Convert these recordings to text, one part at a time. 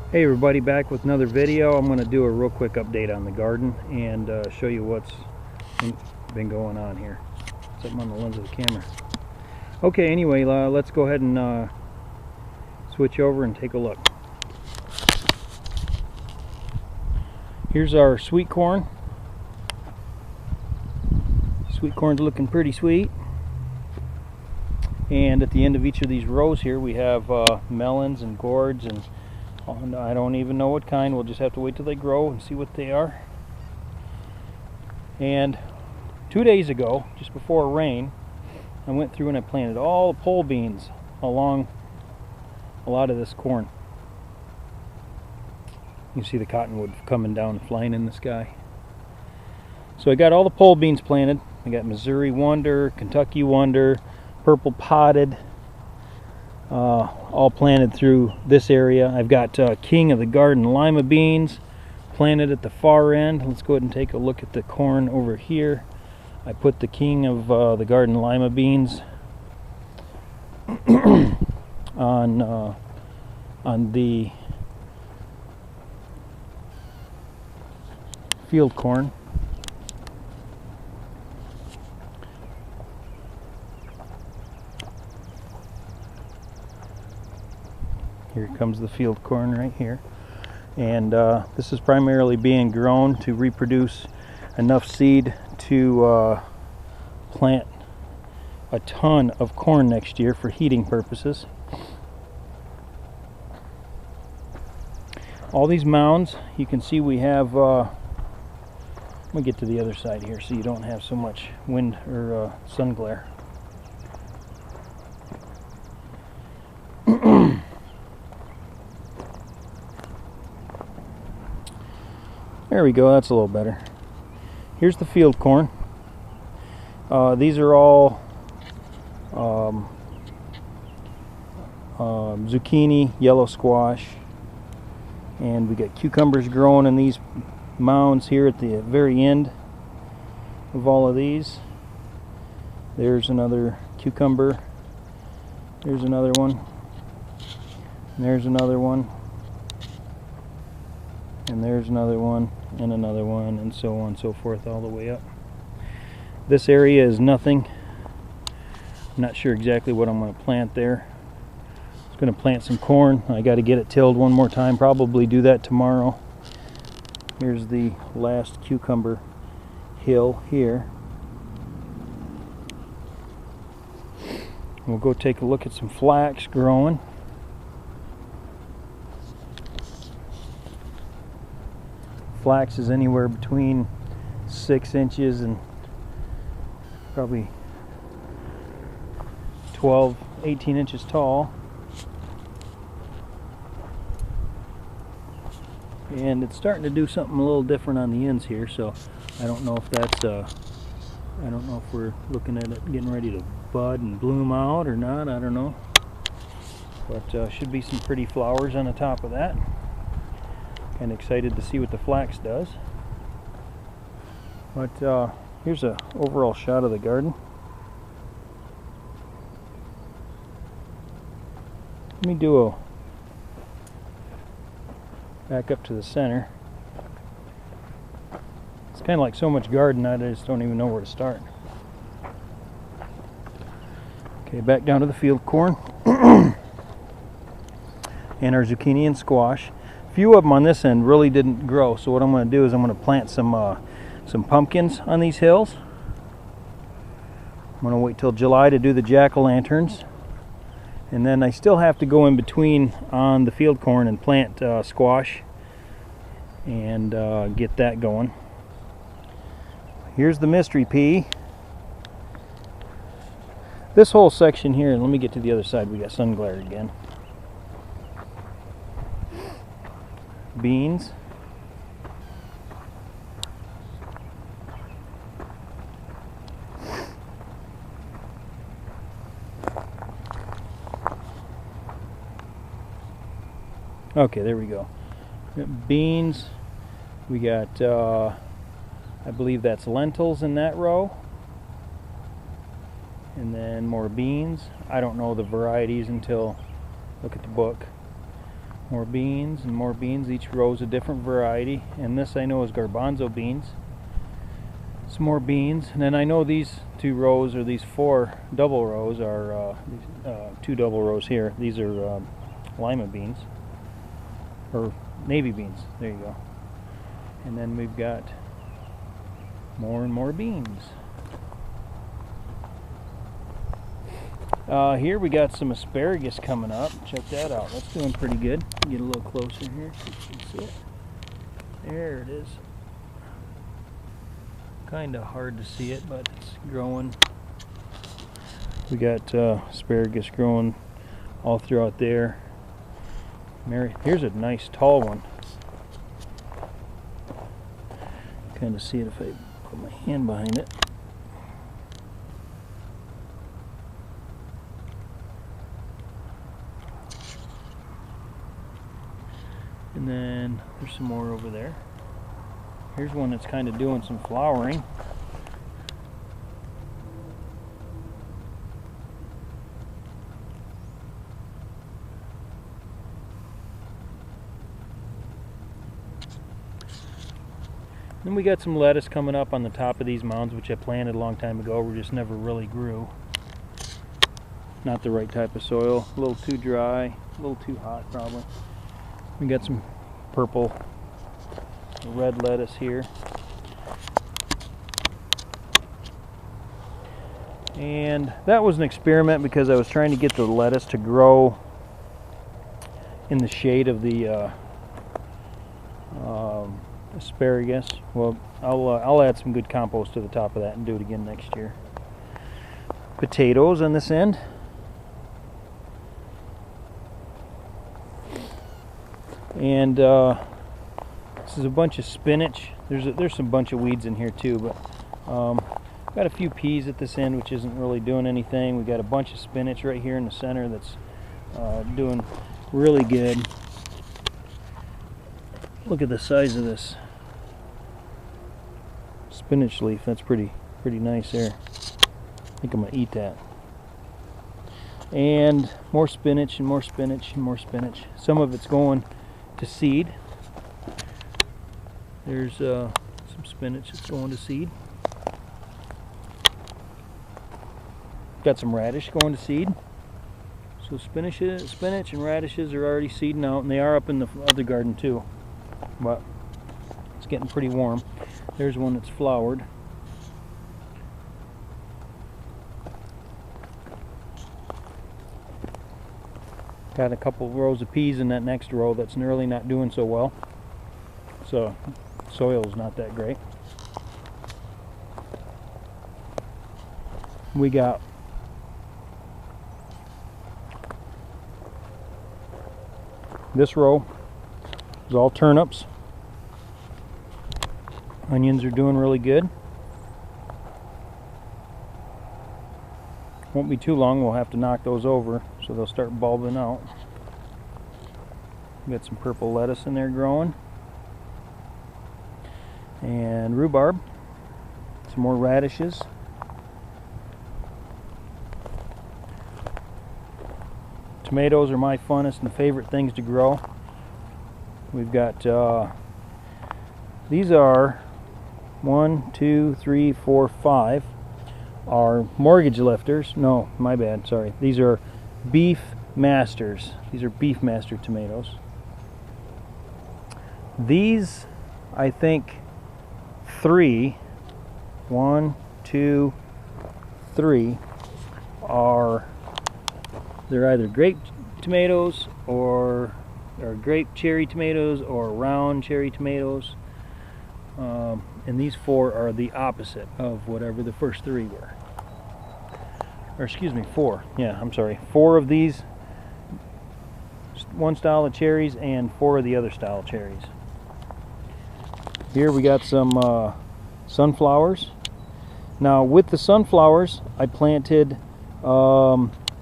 Hey everybody, back with another video. I'm going to do a real quick update on the garden and show you what's been going on here. Something on the lens of the camera. Okay, anyway, let's go ahead and switch over and take a look. Here's our sweet corn. Sweet corn's looking pretty sweet. And at the end of each of these rows here we have melons and gourds and I don't even know what kind. We'll just have to wait till they grow and see what they are. And 2 days ago, just before rain, I went through and I planted all the pole beans along a lot of this corn. You can see the cottonwood coming down and flying in the sky. So I got all the pole beans planted. I got Missouri Wonder, Kentucky Wonder, Purple Potted, all planted through this area. I've got King of the Garden Lima beans planted at the far end. Let's go ahead and take a look at the corn over here. I put the King of the Garden Lima beans on the field corn. Here comes the field corn right here. And this is primarily being grown to reproduce enough seed to plant a ton of corn next year for heating purposes. All these mounds, you can see we have, let me get to the other side here so you don't have so much wind or sun glare. There we go, that's a little better. Here's the field corn. These are all zucchini, yellow squash, and we got cucumbers growing in these mounds here at the very end of all of these. There's another cucumber. There's another one. And there's another one. And there's another one, and so on and so forth all the way up. This area is nothing. I'm not sure exactly what I'm going to plant there. I was going to plant some corn. I got to get it tilled one more time, probably do that tomorrow. Here's the last cucumber hill here. We'll go take a look at some flax growing. Flax is anywhere between 6 inches and probably 12, 18 inches tall. And it's starting to do something a little different on the ends here, so I don't know if that's I don't know if we're looking at it getting ready to bud and bloom out or not. I don't know, but should be some pretty flowers on the top of that. Kind of excited to see what the flax does. But here's an overall shot of the garden. Let me do a back up to the center. It's kind of like so much garden I just don't even know where to start. Okay, back down to the field corn and our zucchini and squash. Few of them on this end really didn't grow, so what I'm going to do is I'm going to plant some pumpkins on these hills. I'm going to wait till July to do the jack-o'-lanterns, and then I still have to go in between on the field corn and plant squash and get that going. Here's the mystery pea. This whole section here, let me get to the other side, we got sun glare again. Beans. Okay, there we go. Beans. We got, I believe that's lentils in that row. And then more beans. I don't know the varieties until look at the book. More beans and more beans. Each row is a different variety. And this I know is garbanzo beans. Some more beans. And then I know these 2 rows, or these 4 double rows, are 2 double rows here. These are lima beans. Or navy beans. There you go. And then we've got more and more beans. Here we got some asparagus coming up. Check that out. That's doing pretty good. Get a little closer here so you can see it. There it is. Kind of hard to see it, but it's growing. We got asparagus growing all throughout there. Here's a nice tall one. Kind of see it if I put my hand behind it. And then there's some more over there. Here's one that's kind of doing some flowering. Then we got some lettuce coming up on the top of these mounds, which I planted a long time ago. We just never really grew. Not the right type of soil. A little too dry, a little too hot probably. We got some purple, red lettuce here. And that was an experiment because I was trying to get the lettuce to grow in the shade of the asparagus. Well, I'll add some good compost to the top of that and do it again next year. Potatoes on this end. And this is a bunch of spinach. There's some bunch of weeds in here too, but got a few peas at this end, which isn't really doing anything. We got a bunch of spinach right here in the center that's doing really good. Look at the size of this spinach leaf. That's pretty nice there. I think I'm gonna eat that. And more spinach and more spinach and more spinach. Some of it's going to seed. There's some spinach that's going to seed. Got some radish going to seed. So spinach and radishes are already seeding out, and they are up in the other garden too. But it's getting pretty warm. There's one that's flowered. Got a couple rows of peas in that next row that's really not doing so well. So soil's not that great. We got this row is all turnips. Onions are doing really good. Won't be too long, we'll have to knock those over so they'll start bulbing out. Got some purple lettuce in there growing. And rhubarb. Some more radishes. Tomatoes are my funnest and favorite things to grow. We've got, these are 1, 2, 3, 4, 5 are mortgage lifters. No, my bad, sorry. These are beef masters. These are beef master tomatoes. These, I think, 3, 1, 2, 3 are, they're either grape tomatoes or grape cherry tomatoes or round cherry tomatoes. And these 4 are the opposite of whatever the first 3 were. Or excuse me, 4. Yeah, I'm sorry. 4 of these, one style of cherries, and 4 of the other style of cherries. Here we got some sunflowers. Now with the sunflowers, I planted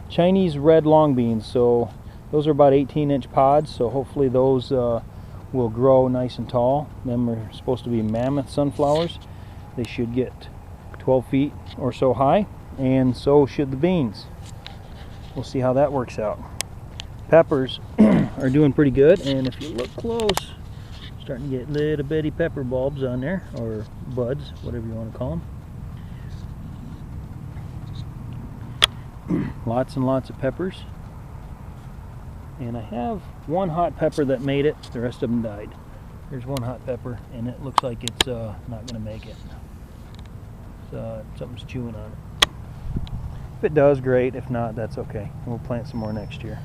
Chinese red long beans. So those are about 18-inch pods. So hopefully those will grow nice and tall. Them are supposed to be mammoth sunflowers. They should get 12 feet or so high, and so should the beans. We'll see how that works out. peppers are doing pretty good, and if you look close, starting to get little bitty pepper bulbs on there, or buds, whatever you want to call them. Lots and lots of peppers. And I have one hot pepper that made it, the rest of them died. Here's one hot pepper, and it looks like it's not going to make it. Something's chewing on it. If it does, great. If not, that's okay. We'll plant some more next year.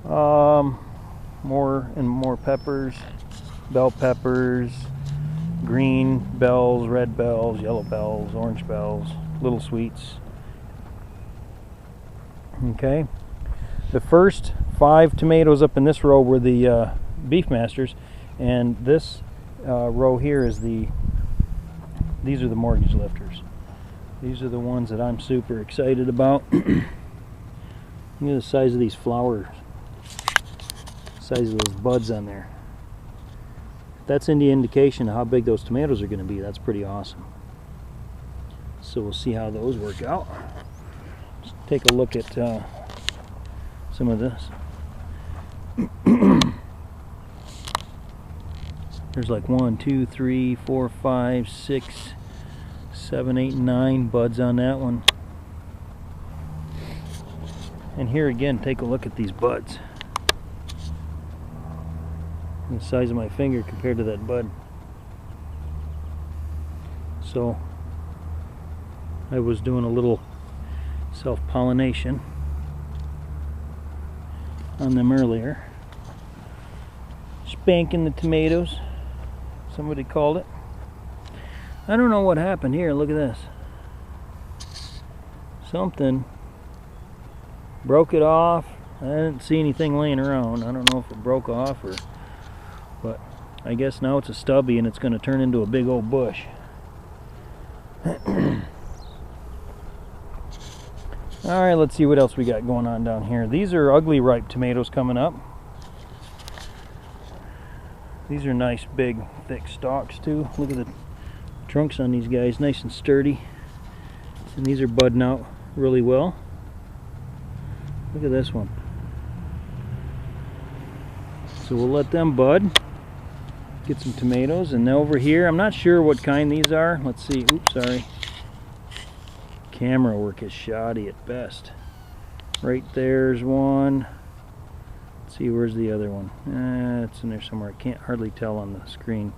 More and more peppers, bell peppers, green bells, red bells, yellow bells, orange bells, little sweets. Okay, the first 5 tomatoes up in this row were the Beefmasters, and this row here is these are the mortgage lifters. These are the ones that I'm super excited about. Look at the size of these flowers, size of those buds on there. That's any indication of how big those tomatoes are going to be. That's pretty awesome. So we'll see how those work out. Let's take a look at some of this. There's like 1, 2, 3, 4, 5, 6, 7, 8, 9 buds on that one. And here again, take a look at these buds. The size of my finger compared to that bud. So I was doing a little self-pollination on them earlier. Spanking the tomatoes, somebody called it. I don't know what happened here. Look at this. Something broke it off. I didn't see anything laying around. I don't know if it broke off or, but I guess now it's a stubby and it's going to turn into a big old bush. Alright, let's see what else we got going on down here. These are ugly ripe tomatoes coming up. These are nice big thick stalks too. Look at the trunks on these guys, nice and sturdy. And these are budding out really well. Look at this one. So we'll let them bud. Get some tomatoes. And over here, I'm not sure what kind these are. Let's see. Oops, sorry. Camera work is shoddy at best. Right there's one. Let's see, where's the other one? It's in there somewhere. I can't hardly tell on the screen.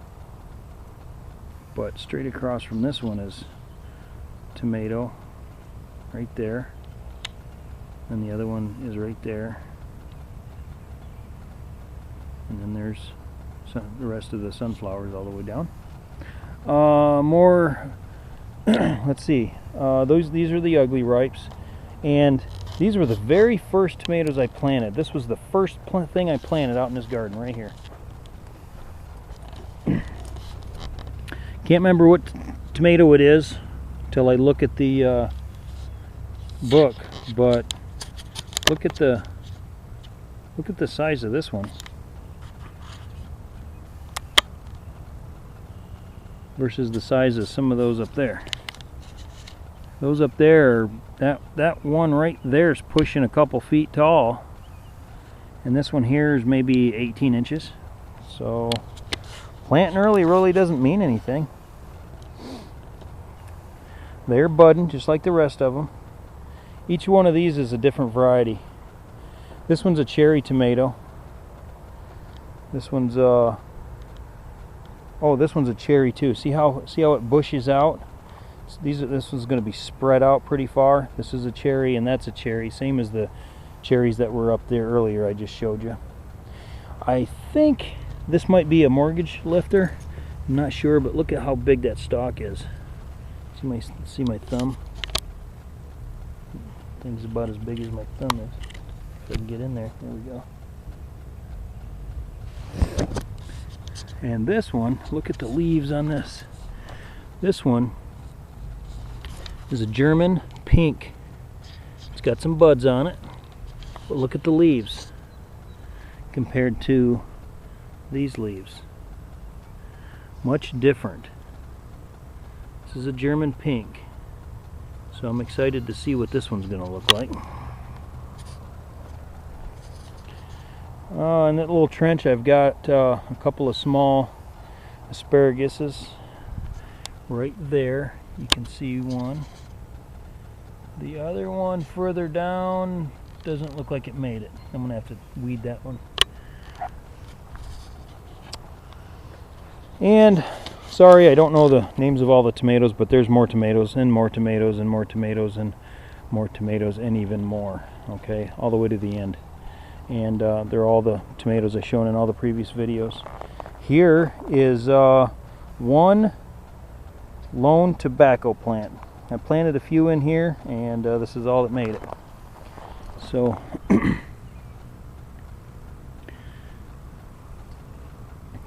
But straight across from this one is tomato. Right there. And the other one is right there. And then there's the rest of the sunflowers all the way down. More. Let's see. These are the ugly ripes, and these were the very first tomatoes I planted. This was the first thing I planted out in this garden right here. Can't remember what tomato it is till I look at the book, but look at the size of this one versus the size of some of those up there. Those up there, that one right there is pushing a couple feet tall, and this one here is maybe 18 inches. So planting early really doesn't mean anything. They're budding just like the rest of them. Each one of these is a different variety. This one's a cherry tomato. This one's this one's a cherry too. See how it bushes out? This one's going to be spread out pretty far. This is a cherry, and that's a cherry, same as the cherries that were up there earlier I just showed you. I think this might be a mortgage lifter. I'm not sure, but look at how big that stalk is. See my thumb? Thing's about as big as my thumb is. If I can get in there. There we go. And this one, look at the leaves on this. This one is a German pink. It's got some buds on it, but look at the leaves compared to these leaves. Much different. This is a German pink, so I'm excited to see what this one's going to look like. In that little trench I've got a couple of small asparaguses right there. You can see one. The other one further down doesn't look like it made it. I'm gonna have to weed that one. And sorry, I don't know the names of all the tomatoes, but there's more tomatoes and more tomatoes and more tomatoes and more tomatoes and even more. Okay, all the way to the end. And they're all the tomatoes I've shown in all the previous videos. Here is one lone tobacco plant. I planted a few in here, and this is all that made it. So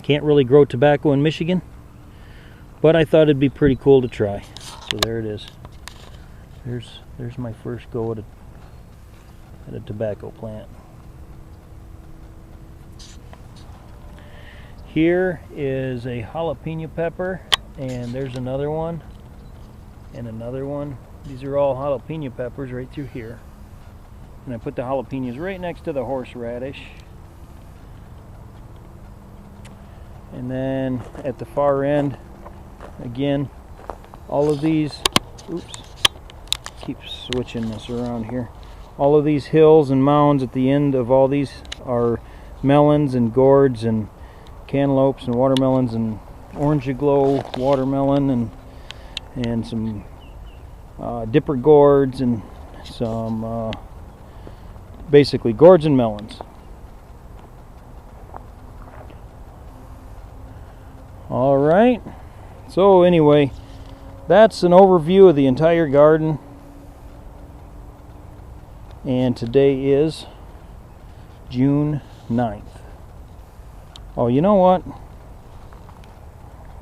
can't really grow tobacco in Michigan, but I thought it'd be pretty cool to try. So there it is. There's my first go at a tobacco plant. Here is a jalapeno pepper, and there's another one, and another one. These are all jalapeno peppers right through here. And I put the jalapenos right next to the horseradish. And then at the far end, again, all of these, oops, keep switching this around here. All of these hills and mounds at the end of all these are melons and gourds and cantaloupes and watermelons and orange glow watermelon and some dipper gourds and some basically gourds and melons. All right, so anyway, that's an overview of the entire garden, and today is June 9th. Oh, you know what?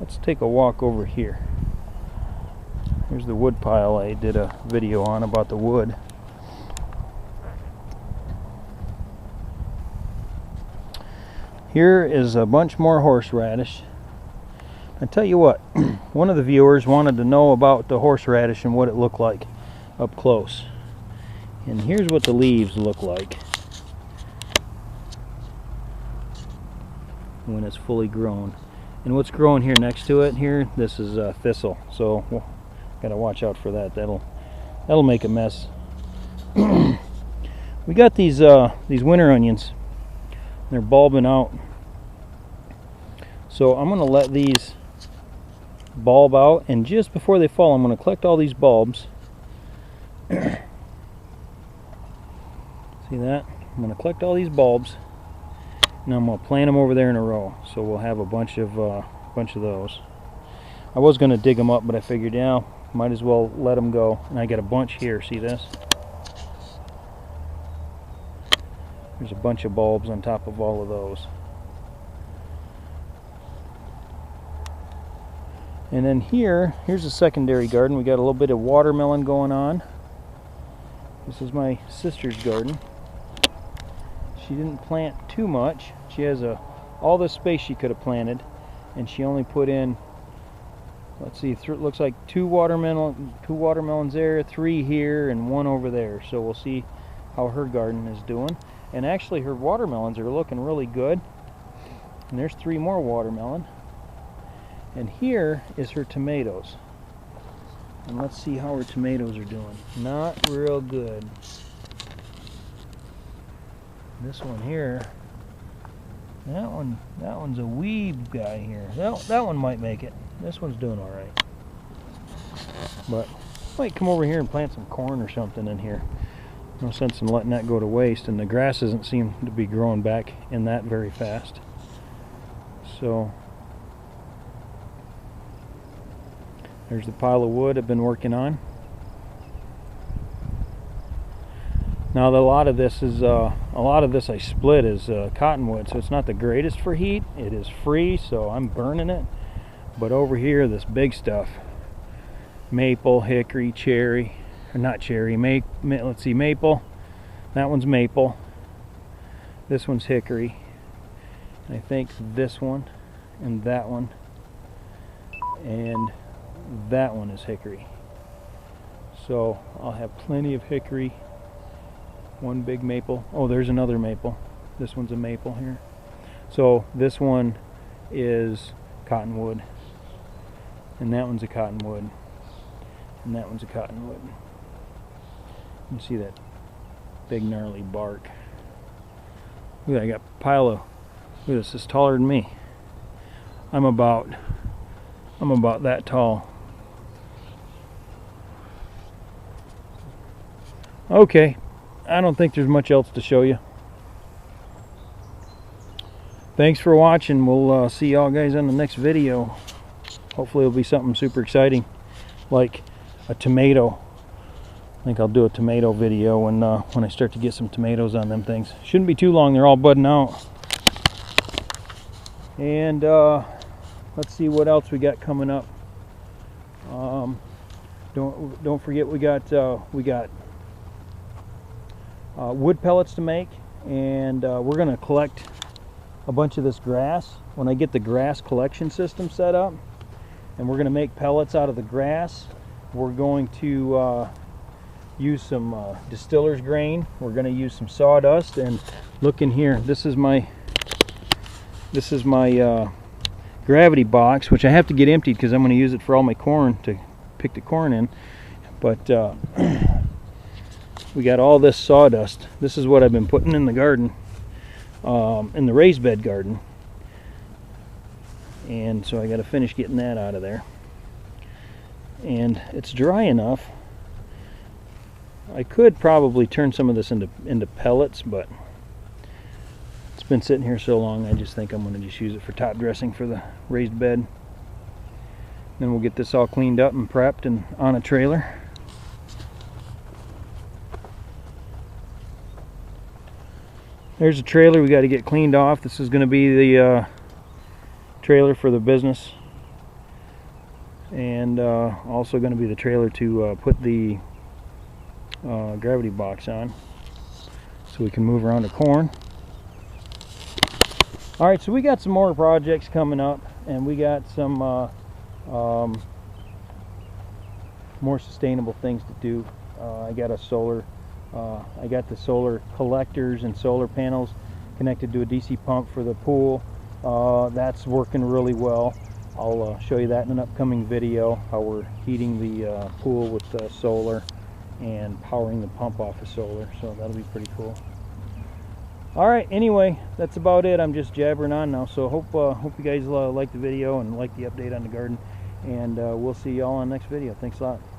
Let's take a walk over here. Here's the wood pile I did a video on about the wood. Here is a bunch more horseradish. I tell you what, one of the viewers wanted to know about the horseradish and what it looked like up close. And here's what the leaves look like when it's fully grown. And what's growing here next to it here, this is thistle, so we'll gotta watch out for that. That'll make a mess. We got these winter onions. They're bulbing out, so I'm gonna let these bulb out, and just before they fall I'm gonna collect all these bulbs. See that? I'm gonna collect all these bulbs, and I'm gonna plant them over there in a row, so we'll have a bunch of those. I was gonna dig them up, but I figured, yeah, might as well let them go. And I got a bunch here. See this? There's a bunch of bulbs on top of all of those. And then here's a secondary garden. We got a little bit of watermelon going on. This is my sister's garden. She didn't plant too much. She has all this space she could have planted, and she only put in, let's see, it looks like two watermelons there, 3 here, and 1 over there. So we'll see how her garden is doing. And actually her watermelons are looking really good. And there's 3 more watermelon. And here is her tomatoes. And let's see how her tomatoes are doing. Not real good. This one here, that one's a weed guy here. That one might make it. This one's doing all right. But might come over here and plant some corn or something in here. No sense in letting that go to waste, and the grass doesn't seem to be growing back in that very fast. So there's the pile of wood I've been working on. Now a lot of this I split as cottonwood, so it's not the greatest for heat. It is free, so I'm burning it. But over here, this big stuff, maple, hickory, cherry, or not cherry, let's see, maple. That one's maple. This one's hickory. And I think this one and that one and that one is hickory. So I'll have plenty of hickory. One big maple. Oh, there's another maple. This one's a maple here. So this one is cottonwood, and that one's a cottonwood, and that one's a cottonwood. You see that big gnarly bark. Look, I got a pile of, look, this is taller than me. I'm about that tall. Okay, I don't think there's much else to show you. Thanks for watching. We'll see y'all guys on the next video. Hopefully it'll be something super exciting, like a tomato. I think I'll do a tomato video when I start to get some tomatoes on them things. Shouldn't be too long, they're all budding out. And let's see what else we got coming up. Don't forget we got wood pellets to make, and we're going to collect a bunch of this grass when I get the grass collection system set up, and we're going to make pellets out of the grass. We're going to use some distiller's grain. We're going to use some sawdust, and look in here. This is my gravity box, which I have to get emptied because I'm going to use it for all my corn, to pick the corn in. But we got all this sawdust. This is what I've been putting in the garden, in the raised bed garden, and so I got to finish getting that out of there. And it's dry enough. I could probably turn some of this into pellets, but it's been sitting here so long, I just think I'm going to just use it for top dressing for the raised bed. Then we'll get this all cleaned up and prepped and on a trailer. There's a trailer we got to get cleaned off. This is going to be the trailer for the business, and also going to be the trailer to put the gravity box on, so we can move around the corn. Alright, so we got some more projects coming up, and we got some more sustainable things to do. I got the solar collectors and solar panels connected to a DC pump for the pool. That's working really well. I'll show you that in an upcoming video, how we're heating the pool with solar and powering the pump off of solar, so that'll be pretty cool. Alright, anyway, that's about it. I'm just jabbering on now, so hope you guys like the video and like the update on the garden, and we'll see y'all on the next video. Thanks a lot.